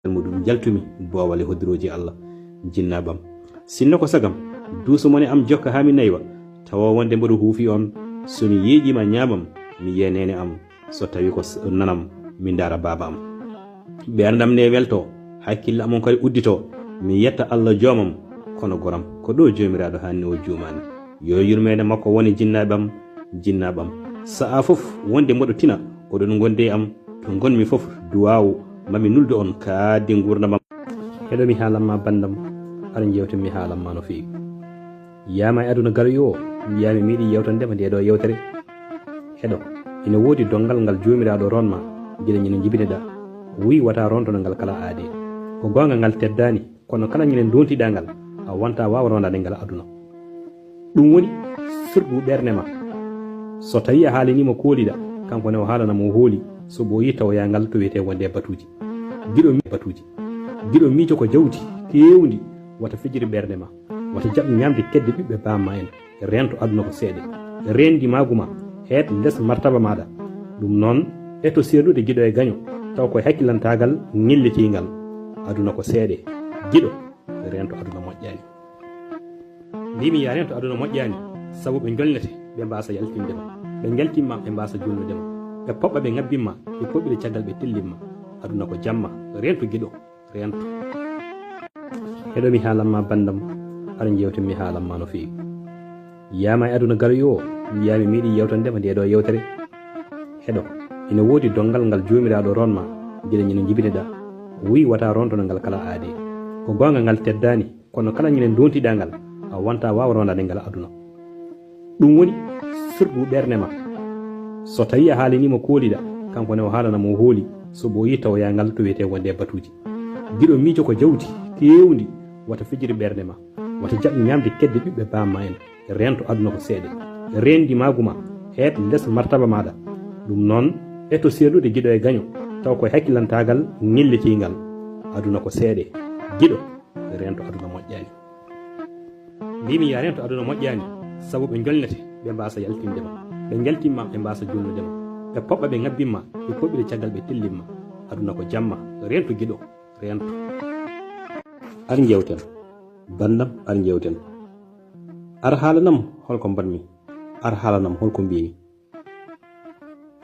muɗum jaltumi bowale hodiroji Allah jinnabam sinno ko sagam duuso mone am jokka ha mi naywa tawa wonde mboɗo huufi on somi yeeƴima ñamam mi yenene am so tawi ko nanam mi dara baba am ɓerdam nde welto hakkille amon kadi uddito mi yetta Allah joomam kono goram ko ɗo jomiraɗo hanni o jumani yo yurmede makko woni jinnaɓam sa'a foof wonde mboɗo tina oɗon gonde am to gonmi foof duwawu mami nulde on kaadi gurdamam heɗomi haalanma bandam aɗa jewtimi haalanma no fewi yama e aduna garoyo o wiyami miiɗi yewtandema ndeɗo yewtere heɗo ina woodi dongal ngal jomiraɗo ronma guila ñinen jibineɗa wi wata rontono ngal kala aade ko gonga ngal teddani kono kala ñinen dontiɗa ngal a wonta wawa rondade ngal aduna ɗum woni firɗu ɓerde ma so tawi a haalinima kooliɗa kanko ne o haalanamo hooli so ɓooyi tawoya ngal to wiyete wonde batuji giɗo miijo ko jawdi kewdi wata fijiri ɓerde ma wata jaɓ ñamde kedde ɓiɓɓe bamma en rento aduna ko seeɗe rendi maguma heet less martaba maɗa ɗum noon eto serlude giɗo e gaño taw koye hakkillantagal ñellitigal aduna ko seeɗe giɗo rento aduna moƴƴani mbimi ya rento aduna moƴƴani saabu ɓe jolnete ɓe mbasa yaltindema ɓe jaltimma ɓe mbasa jolnudema ɓe poɓɓa ɓe ngabbinma ɓe poɓɓiɗe caggal ɓe tillimma aduna ko jamma rento giɗo rento heɗomi haalanma bandam aɗa jewtimi haalanma no fewi yama e aduna garoyo o wiyami miiɗi yewtandema ndeɗo yewtere heɗo ina woodi dongal ngal jomiraɗo ronma guila ñinen jibineɗa wi wata rontono ngal kala aade ko gonga ngal teddani kono kala ñinen dontiɗa ngal a wonta wawa rondade ngal aduna ɗum woni firɗu ɓerde ma so tawi a haalinima kooliɗa kanko ne o haalanamo hooli so ɓooyi tawoya ngal to wiyete wonde batuji giɗo miijo ko jawdi kewdi wata fijiri ɓerde ma wata jaɓ ñamde kedde ɓiɓɓe bamma en rento aduna ko seeɗe rendi maguma heet less martaba maɗa ɗum noon eto serlude giɗo e gaño taw koye hakkillantagal ñellitigal aduna ko seeɗe giɗo rento aduna moƴƴani mbimi ya rento aduna moƴƴani saabu ɓe jolnete ɓe mbasa yaltindema ɓe jaltimma ɓe mbasa jolnudema ɓe poɓɓa ɓe ngabbinma ɓe poɓɓiɗe caggal ɓe tillimma aduna ko jamma rento giɗo rento ar jewten bandam ar jewten ar haalanam holko mbanmi ar haalanam holko mbimi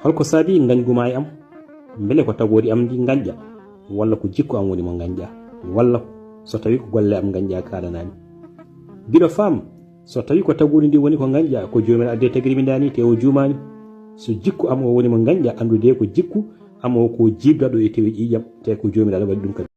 holko saabi gañguma e am beele ko tagori am ndi gañƴa walla ko jikku am woni mo gañƴa walla so tawi ko golle am gañƴa kalanami giɗo faam so tawi ko tagori ndi woni ko gañƴa ko jomiraɗo adde tagirimi dani te o jumani so jikku am o woni mo gañƴa andude ko jikku am o ko jibdaɗo e tewi ƴiƴam te ko jomiraɗo waɗi ɗum kadi